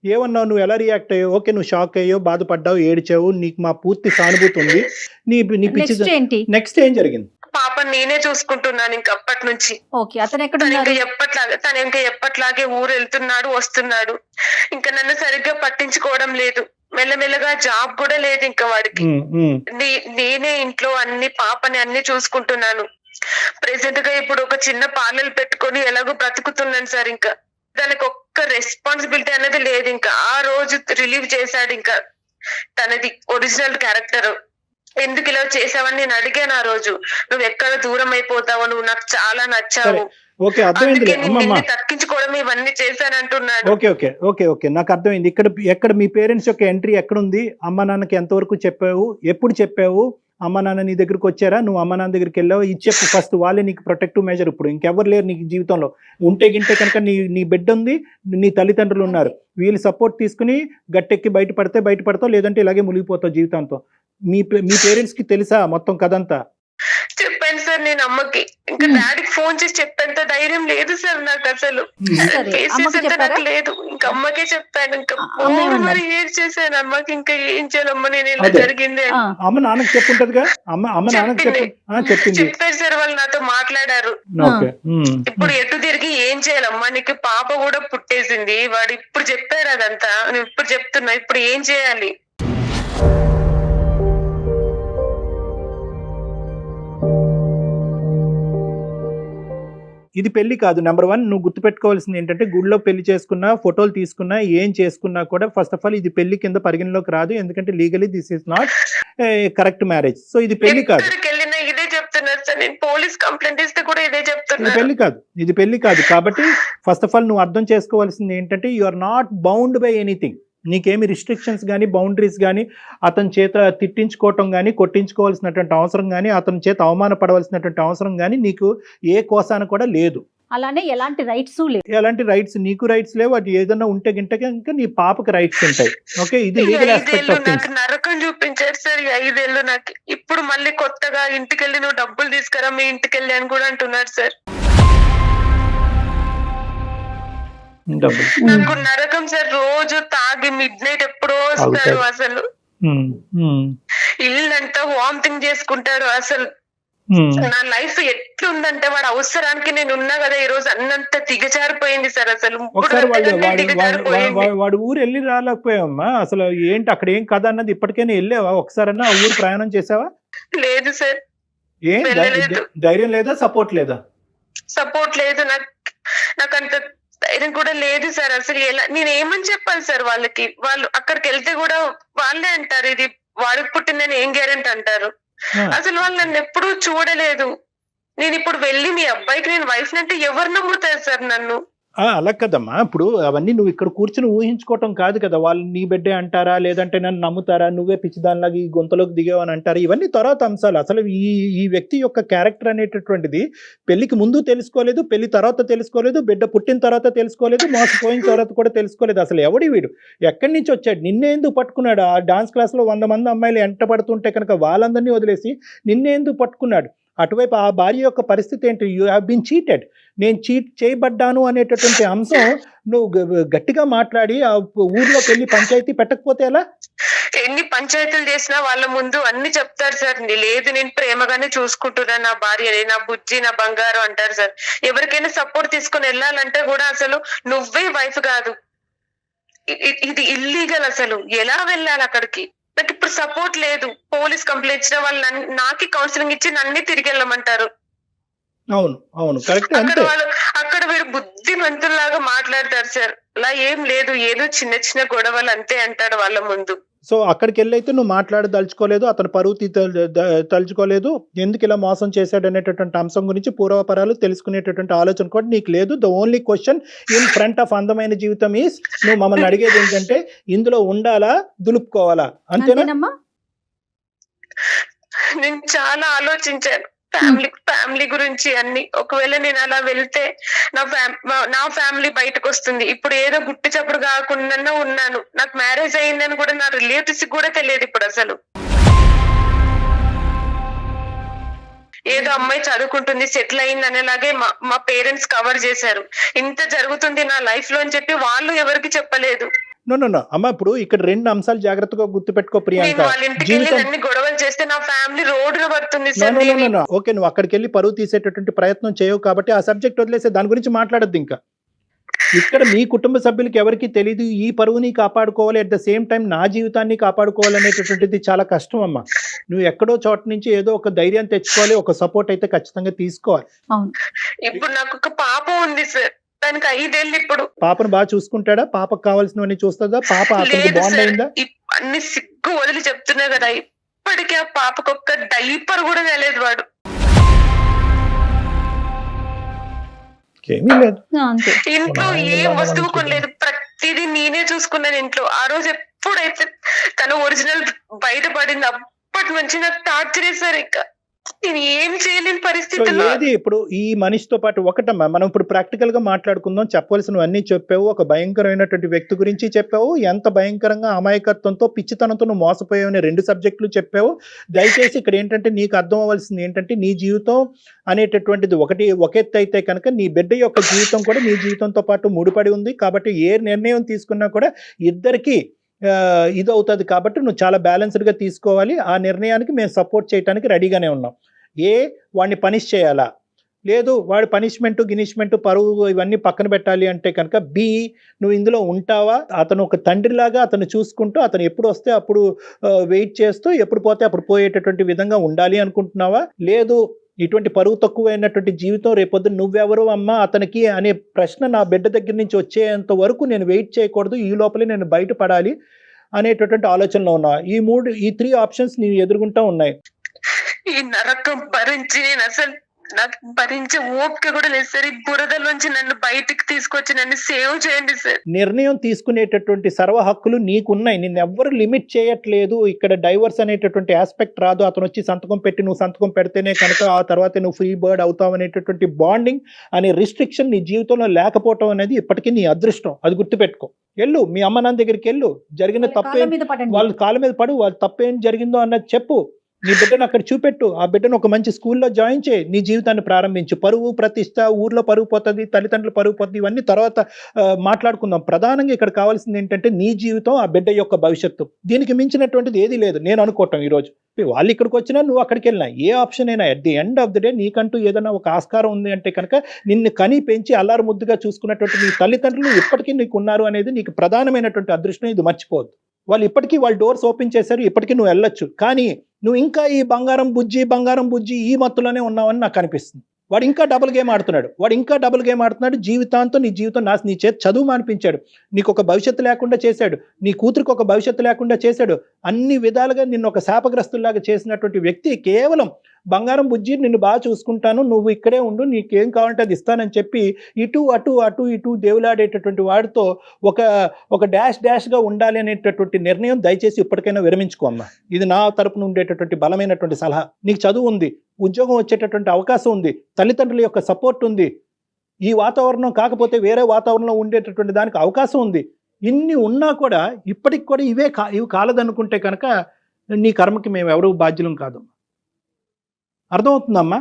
[SPEAKER 3] ఏమన్నావు? నువ్వు ఎలా రియాక్ట్ అయ్యావు? ఓకే, నువ్వు షాక్ అయ్యావు, బాధపడ్డావు, ఏడ్చావు, నీకు మా పూర్తి సానుభూతి ఉంది. నీ పిచ్చి
[SPEAKER 2] నెక్స్ట్ ఏంటి?
[SPEAKER 3] నెక్స్ట్ ఏం జరిగింది?
[SPEAKER 4] పాపని నేనే చూసుకుంటున్నాను ఇంక అప్పటి నుంచి.
[SPEAKER 2] ఓకే, అతను ఎక్కడ
[SPEAKER 4] తను
[SPEAKER 2] ఉన్నారు?
[SPEAKER 4] ఇంకా ఎప్పట్లాగే ఊరు వెళ్తున్నాడు, వస్తున్నాడు. ఇంకా నన్ను సరిగ్గా పట్టించుకోవడం లేదు. మెల్లమెల్లగా జాబ్ కూడా లేదు ఇంకా వాడికి. నేనే ఇంట్లో పాపని అన్ని చూసుకుంటున్నాను. ప్రెసెంట్ గా ఇప్పుడు ఒక చిన్న పార్లర్ పెట్టుకొని ఎలాగో బ్రతుకుతున్నాను సార్. ఇంకా దానికి ఒక్క రెస్పాన్సిబిలిటీ అనేది లేదు. ఇంకా ఆ రోజు రిలీవ్ చేశాడు ఇంకా తనది ఒరిజినల్ క్యారెక్టర్. ఎందుకు ఇలా చేసావని నేను అడిగాను ఆ రోజు. నువ్వు ఎక్కడ దూరం అయిపోతావు, నువ్వు నాకు చాలా నచ్చావు,
[SPEAKER 3] ఓకే, అర్థమైంది.
[SPEAKER 4] తక్కించుకోవడం ఇవన్నీ చేశానంటున్నాడు.
[SPEAKER 3] ఓకే ఓకే ఓకే ఓకే నాకు అర్థమైంది. ఎక్కడ మీ పేరెంట్స్ యొక్క ఎంట్రీ ఎక్కడుంది? అమ్మ నాన్నకి ఎంతవరకు చెప్పావు? ఎప్పుడు చెప్పావు? అమ్మ నాన్న నీ దగ్గరికి వచ్చారా? నువ్వు అమ్మ నాన్న దగ్గరికి వెళ్ళావు? ఇది చెప్పు ఫస్ట్. వాళ్ళే నీకు ప్రొటెక్టివ్ మెజర్. ఇప్పుడు ఇంకెవరు లేరు నీకు జీవితంలో. ఉంటే కనుక నీ బిడ్డ ఉంది, నీ తల్లిదండ్రులు ఉన్నారు. వీళ్ళు సపోర్ట్ తీసుకుని గట్టెక్కి బయటపడతావు, లేదంటే ఇలాగే మునిగిపోతావు జీవితంతో. మీ పేరెంట్స్ కి తెలుసా మొత్తం కథంతా?
[SPEAKER 4] చెప్పాను సార్ నేను అమ్మకి. ఇంకా డాడీకి ఫోన్ చేసి చెప్పేంత ధైర్యం లేదు సార్ నాకు అసలు. నాకు లేదు. ఇంకా అమ్మకే చెప్పాను. ఇంకా మరి ఏం చేశాను అమ్మకి. ఇంకా ఏం చేయాలమ్మా, నేను ఇలా జరిగింది
[SPEAKER 3] అమ్మ నాన్నకి చెప్పుంటదిగా. అమ్మ నాన్నకి చెప్పింది.
[SPEAKER 4] చెప్పారు సార్, వాళ్ళు నాతో మాట్లాడారు. ఇప్పుడు ఎటు తిరిగి ఏం చేయాలమ్మా, నీకు పాప కూడా పుట్టేసింది. వాడు ఇప్పుడు చెప్పారు అదంతా. నువ్వు ఇప్పుడు చెప్తున్నా, ఇప్పుడు ఏం చేయాలి?
[SPEAKER 3] ఇది పెళ్లి కాదు. నెంబర్ 1 నువ్వు గుర్తుపెట్టుకోవాల్సింది ఏంటంటే, గుడిలో పెళ్లి చేసుకున్నా, ఫోటోలు తీసుకున్నా, ఏం చేసుకున్నా కూడా ఫస్ట్ ఆఫ్ ఆల్ ఇది పెళ్లి కింద పరిగణలోకి రాదు. ఎందుకంటే legally this is not correct marriage. So ఇది పెళ్లి కాదు.
[SPEAKER 4] ఇదే చెప్తున్నారు సార్. నేను పోలీస్ కంప్లైంట్ ఇస్తే కూడా ఇదే చెప్తున్నారు.
[SPEAKER 3] ఇది పెళ్లి కాదు. కాబట్టి ఫస్ట్ ఆఫ్ ఆల్ నువ్వు అర్థం చేసుకోవాల్సింది ఏంటంటే, you are not bound by anything. నీకేమి రిస్ట్రిక్షన్స్ కానీ, బౌండరీస్ కానీ, అతని చేత తిట్టించుకోవటం కానీ, కొట్టించుకోవాల్సినటువంటి అవసరం కానీ, అతని చేత అవమానపడవలసినటువంటి అవసరం కానీ నీకు ఏ కోసాన కూడా లేదు.
[SPEAKER 2] అలానే ఎలాంటి రైట్స్ లేవు.
[SPEAKER 3] ఎలాంటి రైట్స్ నీకు రైట్స్ లేవు. అది ఏదైనా ఉంటే ఇంకా నీ పాపకి రైట్స్ ఉంటాయి. ఓకే, ఇది లీగల్ ఆస్పెక్ట్ ఆఫ్ థింగ్స్.
[SPEAKER 4] నరకం చూపించారు సార్ 5 ఏళ్ళు నాకు. ఇప్పుడు మళ్ళీ కొత్తగా ఇంటికెళ్ళి నువ్వు డబ్బులు తీసుకురా మీ ఇంటికెళ్ళి అని కూడా అంటున్నారు సార్. నాకు నరకం సార్. రోజు తాగి మిడ్ నైట్ ఎప్పుడో వస్తారు. అసలు ఇల్లంతా వామిటింగ్ చేసుకుంటారు. అసలు నా లైఫ్ ఎట్లుందంటే, వాడు అవసరానికి నేను ఉన్నా కదా ఈ రోజు అన్నంత దిగజారిపోయింది సార్. అసలు
[SPEAKER 3] వాడు ఊరు వెళ్ళి రాలేకపోయావమ్మా. అసలు ఏంటి అక్కడ ఏం కథ అన్నది ఇప్పటికైనా వెళ్ళావా? ఒకసారన్నా ఆ ఊరు ప్రయాణం చేసావా?
[SPEAKER 4] లేదు సార్.
[SPEAKER 3] ఏం ధైర్యం లేదా? సపోర్ట్ లేదా?
[SPEAKER 4] సపోర్ట్ లేదు. నాకు అంత ధైర్యం కూడా లేదు సార్. అసలు ఎలా నేను ఏమని చెప్పాలి సార్ వాళ్ళకి? వాళ్ళు అక్కడికి వెళ్తే కూడా వాళ్ళే అంటారు, ఇది వాడికి పుట్టిందని ఏం గ్యారెంటీ అంటారు. అసలు వాళ్ళు నన్ను ఎప్పుడూ చూడలేదు. నేను ఇప్పుడు వెళ్ళి మీ అబ్బాయికి నేను వైఫ్ అంటే ఎవరు నమ్ముతారు సార్ నన్ను?
[SPEAKER 3] అలా కదమ్మా. ఇప్పుడు అవన్నీ నువ్వు ఇక్కడ కూర్చుని ఊహించుకోవటం కాదు కదా. వాళ్ళు నీ బిడ్డే అంటారా, లేదంటే నన్ను నమ్ముతారా, నువ్వే పిచ్చిదానిలాగా ఈ గొంతలోకి దిగావని అంటారా? ఇవన్నీ తర్వాత అంశాలు. అసలు ఈ వ్యక్తి యొక్క క్యారెక్టర్ అనేటటువంటిది పెళ్లికి ముందు తెలుసుకోలేదు, పెళ్లి తర్వాత తెలుసుకోలేదు, బిడ్డ పుట్టిన తర్వాత తెలుసుకోలేదు, మోసపోయిన తర్వాత కూడా తెలుసుకోలేదు. అసలు ఎవడి వీడు? ఎక్కడి నుంచి వచ్చాడు? నిన్నే ఎందుకు పట్టుకున్నాడు? ఆ డాన్స్ క్లాస్లో 100 మంది అమ్మాయిలు ఎంట పడుతుంటే కనుక వాళ్ళందరినీ వదిలేసి నిన్నే ఎందుకు పట్టుకున్నాడు? అటువైపు ఆ భార్య యొక్క పరిస్థితి ఏంటి? You have been cheated. నేను చీట్ చేయబడ్డాను అనేటటువంటి అంశం నువ్వు గట్టిగా మాట్లాడి ఆ ఊర్లోకి వెళ్ళి పంచాయతీ పెట్టకపోతే ఎలా?
[SPEAKER 4] ఎన్ని పంచాయతీలు చేసినా వాళ్ళ ముందు అన్ని చెప్తారు సార్. లేదు, నేను ప్రేమగానే చూసుకుంటున్నా నా భార్యని, నా బుజ్జి, నా బంగారం అంటారు సార్. ఎవరికైనా సపోర్ట్ తీసుకొని వెళ్ళాలంటే కూడా అసలు నువ్వే వైఫ్ కాదు, ఇది ఇల్లీగల్. అసలు ఎలా వెళ్ళాలి అక్కడికి? నాకు ఇప్పుడు సపోర్ట్ లేదు. పోలీస్ కంప్లైంట్ ఇచ్చిన వాళ్ళు నాకే కౌన్సిలింగ్ ఇచ్చి నన్ను తిరిగి వెళ్ళమంటారు.
[SPEAKER 3] అవును కరెక్ట్.
[SPEAKER 4] అక్కడ వీడు బుద్ధిమంతుల్లాగా మాట్లాడతారు సార్. అలా ఏం లేదు, ఏదో చిన్న చిన్న గొడవలు అంతే అంటాడు వాళ్ళ ముందు.
[SPEAKER 3] సో అక్కడికి వెళ్ళైతే నువ్వు మాట్లాడదలుచుకోలేదు, అతను పరువు తలుచుకోలేదు, ఎందుకు ఇలా మోసం చేశాడు అనేటటువంటి అంశం గురించి పూర్వపరాలు తెలుసుకునేటటువంటి ఆలోచన కూడా నీకు లేదు. The only question in front of అందమైన జీవితం ఈస్, నువ్వు మమ్మల్ని అడిగేది ఏంటంటే ఇందులో ఉండాలా, దులుపుకోవాలా? అంతేనా?
[SPEAKER 4] నేను చాలా ఆలోచించాను. ఫ్యామిలీ గురించి అన్ని. ఒకవేళ నేను అలా వెళ్తే నా ఫ్యామిలీ బయటకు వస్తుంది. ఇప్పుడు ఏదో గుట్టి చప్పుడు కాకుండా ఉన్నాను. నాకు మ్యారేజ్ అయిందని కూడా నా రిలేటివ్స్ కూడా తెలియదు ఇప్పుడు అసలు. ఏదో అమ్మాయి చదువుకుంటుంది, సెటిల్ అయింది అనేలాగే మా పేరెంట్స్ కవర్ చేశారు. ఇంత జరుగుతుంది నా లైఫ్ లో అని చెప్పి వాళ్ళు ఎవరికి చెప్పలేదు.
[SPEAKER 3] నో అమ్మ, ఇప్పుడు ఇక్కడ 2 అంశాలు జాగ్రత్తగా గుర్తుపెట్టుకో ప్రియాంక.
[SPEAKER 4] వాళ్ళ ఇంటికి వెళ్ళి అన్ని గొడవలు చేస్తే నా ఫ్యామిలీ రోడ్డున పడుతుంది సార్.
[SPEAKER 3] ఓకే, నువ్వు అక్కడికి వెళ్ళి పరువు తీసేటటువంటి ప్రయత్నం చేయవు కాబట్టి ఆ సబ్జెక్ట్ వదిలేసే, దాని గురించి మాట్లాడద్దు. ఇంకా ఇక్కడ మీ కుటుంబ సభ్యులకి ఎవరికి తెలియదు ఈ పరువుని కాపాడుకోవాలి, అట్ ద సేమ్ టైం నా జీవితాన్ని కాపాడుకోవాలి అనేటటువంటిది చాలా కష్టం అమ్మా. నువ్వు ఎక్కడో చోట నుంచి ఏదో ఒక ధైర్యం తెచ్చుకోవాలి, ఒక సపోర్ట్ అయితే ఖచ్చితంగా తీసుకోవాలి.
[SPEAKER 4] ఇప్పుడు నాకు ఒక పాప ఉంది సార్, దానికి 5 ఏళ్ళు. ఇప్పుడు
[SPEAKER 3] పాపను బాగా చూసుకుంటాడా? పాపకు కావాల్సినవన్నీ చూస్తుందా? పాప అతనికి బాండ్ అయిందా?
[SPEAKER 4] అన్ని సిగ్గు వదిలి చెప్తున్నా కదా, ఇప్పటికీ ఆ పాపకు ఒక్క డైపర్ కూడా తెలియదు. వాడు ఇంట్లో ఏ వస్తువు కొనలేదు, ప్రతిదీ నేనే చూసుకున్నాను ఇంట్లో. ఆ రోజు ఎప్పుడైతే తన ఒరిజినల్ బయటపడింది అప్పటి నుంచి నాకు టార్చర్ చేశారు. ఇంకా నేను ఏం చేయలేని పరిస్థితుల్లో.
[SPEAKER 3] ఇప్పుడు ఈ మనిషితో పాటు ఒకటమ్మా, మనం ఇప్పుడు ప్రాక్టికల్ గా మాట్లాడుకుందాం. చెప్పవలసినవన్నీ చెప్పావు, ఒక భయంకరమైనటువంటి వ్యక్తి గురించి చెప్పావు, ఎంత భయంకరంగా అమాయకత్వంతో పిచ్చితనంతో నువ్వు మోసపోయావు అనే 2 సబ్జెక్టులు చెప్పావు. దయచేసి ఇక్కడ ఏంటంటే నీకు అర్థం అవ్వాల్సింది ఏంటంటే, నీ జీవితం అనేటటువంటిది ఒక ఎత్తు అయితే కనుక నీ బిడ్డ యొక్క జీవితం కూడా నీ జీవితంతో పాటు ముడిపడి ఉంది. కాబట్టి ఏ నిర్ణయం తీసుకున్నా కూడా ఇద్దరికి ఇది అవుతుంది. కాబట్టి నువ్వు చాలా బ్యాలెన్స్డ్గా తీసుకోవాలి. ఆ నిర్ణయానికి మేము సపోర్ట్ చేయడానికి రెడీగానే ఉన్నాం. వాడిని పనిష్ చేయాలా, లేదు వాడి గినిష్మెంట్ పరువు ఇవన్నీ పక్కన పెట్టాలి అంటే కనుక నువ్వు ఇందులో ఉంటావా? అతను ఒక తండ్రిలాగా అతను చూసుకుంటూ, అతను ఎప్పుడు వస్తే అప్పుడు వెయిట్ చేస్తూ, ఎప్పుడు పోతే అప్పుడు పోయేటటువంటి విధంగా ఉండాలి అనుకుంటున్నావా? లేదు ఇటువంటి పరువు తక్కువైనటువంటి జీవితం రేపొద్దు నువ్వెవరు అమ్మా అతనికి అనే ప్రశ్న నా బిడ్డ దగ్గర నుంచి వచ్చేంత వరకు నేను వెయిట్ చేయకూడదు, ఈ లోపలే నేను బయటపడాలి అనేటటువంటి ఆలోచనలో ఉన్నా. ఈ 3 ఆప్షన్స్ నీ ఎదురుగుంటా ఉన్నాయి.
[SPEAKER 4] ఈ నరకం భరించి నేను అసలు నాకు భరించే ఓపిక కూడా లేదు సార్. ఈ బురదలోంచి నన్ను బయటికి తీసుకొచ్చి నన్ను సేవ్ చేయండి సార్.
[SPEAKER 3] నిర్ణయం తీసుకునేటటువంటి సర్వ హక్కులు నీకున్నాయి, నిన్ను ఎవ్వరు లిమిట్ చేయట్లేదు. ఇక్కడ డైవర్స్ అనేటటువంటి ఆస్పెక్ట్ రాదు. అతను వచ్చి సంతకం పెట్టి నువ్వు సంతకం పెడితేనే కనుక ఆ తర్వాత నువ్వు ఫ్రీ బర్డ్ అవుతావు అనేటటువంటి బాండింగ్ అనే రిస్ట్రిక్షన్ నీ జీవితంలో లేకపోవటం అనేది ఇప్పటికీ నీ అదృష్టం. అది గుర్తుపెట్టుకో. వెళ్ళు, మీ అమ్మ నాన్న దగ్గరికి వెళ్ళు, జరిగిన తప్పే వాళ్ళ కాళ్ళ మీద పడు, వాళ్ళ తప్పేం జరిగిందో అన్నది చెప్పు. నీ బిడ్డను అక్కడ చూపెట్టు, ఆ బిడ్డను ఒక మంచి స్కూల్లో జాయిన్ చేయి, నీ జీవితాన్ని ప్రారంభించు. పరువు ప్రతిష్ట, ఊర్లో పరువు పోతుంది, తల్లిదండ్రులు పరువు పోతుంది, ఇవన్నీ తర్వాత మాట్లాడుకుందాం. ప్రధానంగా ఇక్కడ కావాల్సింది ఏంటంటే నీ జీవితం, ఆ బిడ్డ యొక్క భవిష్యత్తు. దీనికి మించినటువంటిది ఏది లేదు నేను అనుకోవటం. ఈరోజు వాళ్ళు ఇక్కడికి వచ్చినా నువ్వు అక్కడికి వెళ్ళినా ఏ ఆప్షన్ అయినా at the end of the day నీకంటూ ఏదైనా ఒక ఆస్కారం ఉంది అంటే కనుక నిన్ను కని పెంచి అల్లారు ముద్దుగా చూసుకున్నటువంటి నీ తల్లిదండ్రులు ఇప్పటికీ నీకు ఉన్నారు అనేది నీకు ప్రధానమైనటువంటి అదృష్టం. ఇది మర్చిపోవద్దు. వాళ్ళు ఇప్పటికీ వాళ్ళ డోర్స్ ఓపెన్ చేశారు, ఇప్పటికీ నువ్వు వెళ్ళొచ్చు. కానీ నువ్వు ఇంకా ఈ బంగారం బుజ్జి ఈ మత్తులోనే ఉన్నావని నాకు అనిపిస్తుంది. వాడు ఇంకా డబుల్ గేమ్ ఆడుతున్నాడు. జీవితాంతం నీ జీవితం నీ చేతి చదువు మానిపించాడు, నీకు ఒక భవిష్యత్తు లేకుండా చేశాడు, నీ కూతురికి ఒక భవిష్యత్తు లేకుండా చేశాడు. అన్ని విధాలుగా నిన్ను ఒక శాపగ్రస్తుల్లాగా చేసినటువంటి వ్యక్తి కేవలం బంగారం బుజ్జి నిన్ను బాగా చూసుకుంటాను, నువ్వు ఇక్కడే ఉండు, నీకేం కావాలంటే అది ఇస్తానని చెప్పి ఇటు దేవులాడేటటువంటి వాడితో ఒక డాష్గా ఉండాలి అనేటటువంటి నిర్ణయం దయచేసి ఇప్పటికైనా విరమించుకోమ్మా. ఇది నా తరపున ఉండేటటువంటి బలమైనటువంటి సలహా. నీకు చదువు ఉంది, ఉద్యోగం వచ్చేటటువంటి అవకాశం ఉంది, తల్లిదండ్రుల యొక్క సపోర్ట్ ఉంది, ఈ వాతావరణం కాకపోతే వేరే వాతావరణంలో ఉండేటటువంటి దానికి అవకాశం ఉంది. ఇన్ని ఉన్నా కూడా ఇప్పటికి కూడా ఇవి కాలదనుకుంటే కనుక నీ కర్మకి మేము ఎవరు బాధ్యులం కాదు. అర్థమవుతుందమ్మా?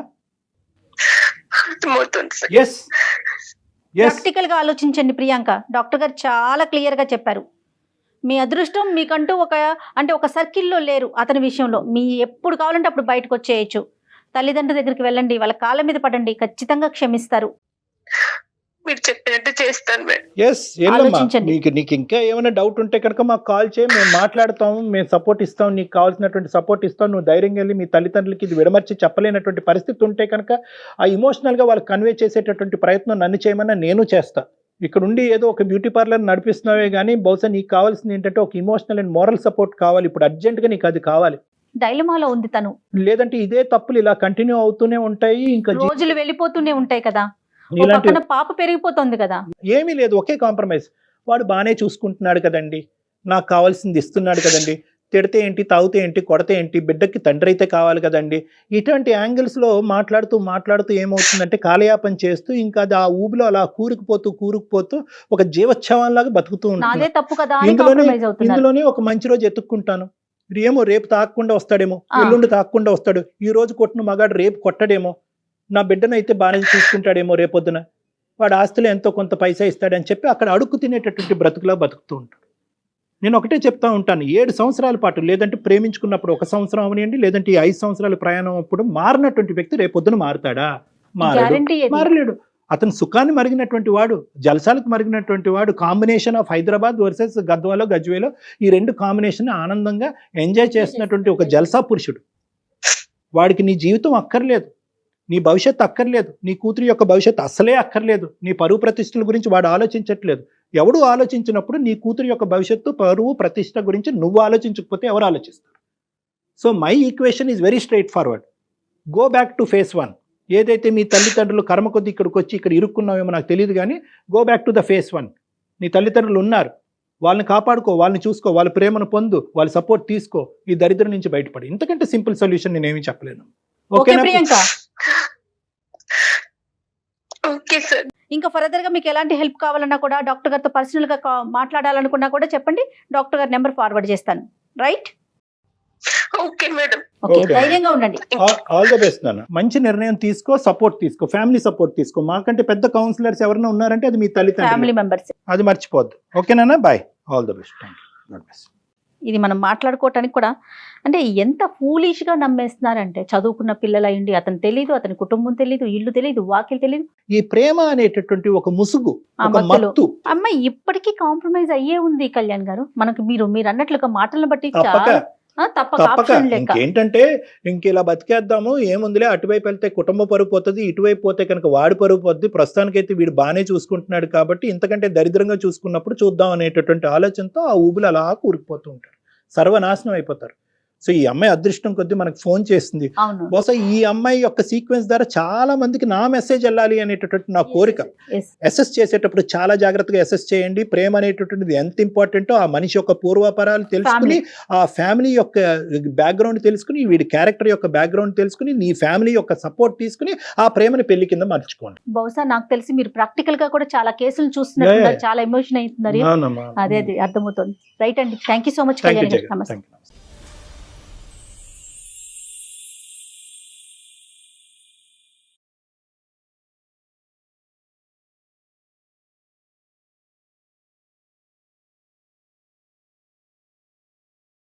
[SPEAKER 2] ప్రాక్టికల్ గా ఆలోచించండి ప్రియాంక. డాక్టర్ గారు చాలా క్లియర్ గా చెప్పారు. మీ అదృష్టం మీకంటూ ఒక సర్కిల్లో లేరు. అతని విషయంలో మీ ఎప్పుడు కావాలంటే అప్పుడు బయటకు వచ్చేయచ్చు. తల్లిదండ్రుల దగ్గరికి వెళ్ళండి, వాళ్ళ కాళ్ళ మీద పడండి, ఖచ్చితంగా క్షమిస్తారు.
[SPEAKER 4] మీరు చెప్పినట్టు చేస్తాను.
[SPEAKER 3] నీకు ఇంకా ఏమైనా డౌట్ ఉంటే కనుక మాకు కాల్ చేయి, మేము మాట్లాడతాము, మేము సపోర్ట్ ఇస్తాం, నీకు కావాల్సినటువంటి సపోర్ట్ ఇస్తాం. నువ్వు ధైర్యంగా వెళ్ళి మీ తల్లిదండ్రులకి ఇది విడమర్చి చెప్పలేనటువంటి పరిస్థితి ఉంటే కనుక ఆ ఇమోషనల్గా వాళ్ళకి కన్వే చేసేటటువంటి ప్రయత్నం నన్ను చేయమన్నా నేను చేస్తా. ఇక్కడ ఉండి ఏదో ఒక బ్యూటీ పార్లర్ నడిపిస్తున్నావే కానీ బహుశా నీకు కావాల్సింది ఏంటంటే ఒక ఇమోషనల్ అండ్ మోరల్ సపోర్ట్ కావాలి. ఇప్పుడు అర్జెంట్గా నీకు అది కావాలి.
[SPEAKER 2] డైలమాలో ఉంది తను.
[SPEAKER 3] లేదంటే ఇదే తప్పులు ఇలా కంటిన్యూ అవుతూనే ఉంటాయి, ఇంకా
[SPEAKER 2] రోజులు వెళ్ళిపోతూనే ఉంటాయి కదా. పాప పెరిగిపోతుంది కదా.
[SPEAKER 3] ఏమీ లేదు, ఒకే కాంప్రమైజ్. వాడు బాగానే చూసుకుంటున్నాడు కదండి, నాకు కావాల్సింది ఇస్తున్నాడు కదండి, తిడితే ఏంటి, తాగితే ఏంటి, కొడితే ఏంటి, బిడ్డకి తండ్రి అయితే కావాలి కదండి. ఇటువంటి యాంగిల్స్లో మాట్లాడుతూ ఏమవుతుందంటే కాలయాపన చేస్తూ ఇంకా అది ఆ ఊబిలో అలా కూరుకుపోతూ ఒక జీవోత్సవంలాగా బతుకుతూ ఉంటుంది.
[SPEAKER 2] నాదే తప్పు కదా అని compromise అవుతున్నారు.
[SPEAKER 3] ఇందులోనే ఒక మంచి రోజు ఎత్తుక్కుంటాను. రేపు తాగకుండా వస్తాడేమో, ఎల్లుండి తాగకుండా వస్తాడు, ఈ రోజు కొట్టిన మగాడు రేపు కొట్టడేమో, నా బిడ్డను అయితే బాగానే చూసుకుంటాడేమో, రేపొద్దున వాడు ఆస్తులు ఎంతో కొంత పైసా ఇస్తాడని చెప్పి అక్కడ అడుక్కు తినేటటువంటి బ్రతుకులా బతుకుతూ ఉంటాడు. నేను ఒకటే చెప్తా ఉంటాను, 7 సంవత్సరాల పాటు లేదంటే ప్రేమించుకున్నప్పుడు 1 సంవత్సరం అవనియండి, లేదంటే ఈ 5 సంవత్సరాల ప్రయాణం అప్పుడు మారినటువంటి వ్యక్తి రేపొద్దున మారుతాడా?
[SPEAKER 2] Guarantee ఏది?
[SPEAKER 3] మారలేడు. అతను సుఖాన్ని మరిగినటువంటి వాడు, జలసాలకు మరిగినటువంటి వాడు, కాంబినేషన్ ఆఫ్ హైదరాబాద్ వర్సెస్ గజ్వేలో ఈ 2 కాంబినేషన్ ఆనందంగా ఎంజాయ్ చేస్తున్నటువంటి ఒక జల్సా పురుషుడు. వాడికి నీ జీవితం అక్కర్లేదు, నీ భవిష్యత్తు అక్కర్లేదు, నీ కూతురి యొక్క భవిష్యత్తు అస్సలే అక్కర్లేదు, నీ పరువు ప్రతిష్టల గురించి వాడు ఆలోచించట్లేదు. ఎవడు ఆలోచించినప్పుడు నీ కూతురి యొక్క భవిష్యత్తు, పరువు ప్రతిష్ట గురించి నువ్వు ఆలోచించకపోతే ఎవరు ఆలోచిస్తారు? So my equation is very straight forward. Go back to face 1. ఏదైతే మీ తల్లిదండ్రులు కర్మ కొద్ది ఇక్కడికి వచ్చి ఇక్కడ ఇరుక్కున్నావేమో నాకు తెలియదు, కానీ go back to the face 1. నీ తల్లిదండ్రులు ఉన్నారు, వాళ్ళని కాపాడుకో, వాళ్ళని చూసుకో, వాళ్ళ ప్రేమను పొందు, వాళ్ళ సపోర్ట్ తీసుకో, ఈ దరిద్రం నుంచి బయటపడి. ఇంతకంటే సింపుల్ సొల్యూషన్ నేనేమి చెప్పలేను.
[SPEAKER 2] Okay Priyanka,
[SPEAKER 4] okay sir.
[SPEAKER 2] ఇంకా ఫర్దర్ గా మీకు ఎలాంటి హెల్ప్ కావాలన్నా కూడా డాక్టర్ గారితో పర్సనల్ గా మాట్లాడాలనుకున్నా కూడా చెప్పండి, డాక్టర్ గారి నెంబర్ ఫార్వర్డ్ చేస్తాను. Right?
[SPEAKER 4] Okay madam.
[SPEAKER 2] Okay,
[SPEAKER 3] Okay.
[SPEAKER 2] ధైర్యంగా ఉండండి.
[SPEAKER 3] ఆల్ ద బెస్ట్ నాన్న. మంచి నిర్ణయం తీసుకో, సపోర్ట్ తీసుకో, ఫ్యామిలీ సపోర్ట్ తీసుకో. మాకంటే పెద్ద కౌన్సిలర్స్ ఎవరైనా ఉన్నారంటే అది మీ
[SPEAKER 2] ఫ్యామిలీ
[SPEAKER 3] తల్లిదండ్రులు,
[SPEAKER 2] మెంబర్స్.
[SPEAKER 3] అది మర్చిపోద్దు. ఓకేనా? Bye, all the best, thank you, god bless.
[SPEAKER 2] ఇది మనం మాట్లాడుకోవటానికి కూడా అంటే ఎంత ఫూలిష్ గా నమ్మేస్తున్నారంటే, చదువుకున్న పిల్లలు అయ్యండి, అతను తెలీదు, అతని కుటుంబం తెలీదు, ఇల్లు తెలీదు, వాకిలు తెలీదు.
[SPEAKER 3] ఈ ప్రేమ అనేటటువంటి ఒక ముసుగు,
[SPEAKER 2] ఆ
[SPEAKER 3] ఒక
[SPEAKER 2] మత్తులో
[SPEAKER 3] మత్తు.
[SPEAKER 2] అమ్మాయి ఇప్పటికీ కాంప్రమైజ్ అయ్యే ఉంది కళ్యాణ్ గారు. మనకు మీరు అన్నట్లుగా మాటలను బట్టి
[SPEAKER 3] తప్పక
[SPEAKER 2] తప్పక
[SPEAKER 3] తప్పక
[SPEAKER 2] ఆప్షన్ లెక్క.
[SPEAKER 3] ఇంకేంటంటే ఇలా బతికేద్దాము, ఏముందిలే, అటువైపు వెళ్తే కుటుంబ పరువు పోతుంది, ఇటువైపు పోతే కనుక వాడి పరువు పోతుంది, ప్రస్తుతానికైతే వీడు బాగానే చూసుకుంటున్నాడు కాబట్టి ఇంతకంటే దరిద్రంగా చూసుకున్నప్పుడు చూద్దాం అనేటటువంటి ఆలోచనతో ఆ ఊబులు అలా కూరుకుపోతూ ఉంటారు, సర్వనాశనం అయిపోతారు. సో ఈ అమ్మాయి అదృష్టం కొద్దీ మనకు ఫోన్ చేసింది.
[SPEAKER 2] అవును.
[SPEAKER 3] బహుశా ఈ అమ్మాయి యొక్క సీక్వెన్స్ ద్వారా చాలా మందికి నా మెసేజ్ వెళ్ళాలి అనేటటువంటి నా కోరిక.
[SPEAKER 2] Yes.
[SPEAKER 3] అసెస్ చేసేటప్పుడు చాలా జాగ్రత్తగా అసెస్ చేయండి. ప్రేమ అనేటటువంటిది ఎంత ఇంపార్టెంటో ఆ మనిషి యొక్క పూర్వాపరాలు తెలుసుకుని, ఆ ఫ్యామిలీ యొక్క బ్యాక్గ్రౌండ్ తెలుసుకుని, వీడి క్యారెక్టర్ యొక్క బ్యాక్గ్రౌండ్ తెలుసుకుని, నీ ఫ్యామిలీ యొక్క సపోర్ట్ తీసుకుని ఆ ప్రేమని పెళ్లి కింద మార్చుకోండి.
[SPEAKER 2] బహుశా నాకు తెలిసి మీరు ప్రాక్టికల్ గా కూడా చాలా కేసులు చూస్తున్నారు, చాలా ఎమోషన్ అవుతున్నారు.
[SPEAKER 3] అవునమ్మా.
[SPEAKER 2] అదే అర్థమవుతుంది. రైట్ అండి, thank you so much
[SPEAKER 3] Thank you,
[SPEAKER 2] Kalyan గారు.
[SPEAKER 3] Jagat.
[SPEAKER 2] నమస్తే.
[SPEAKER 3] Thank you.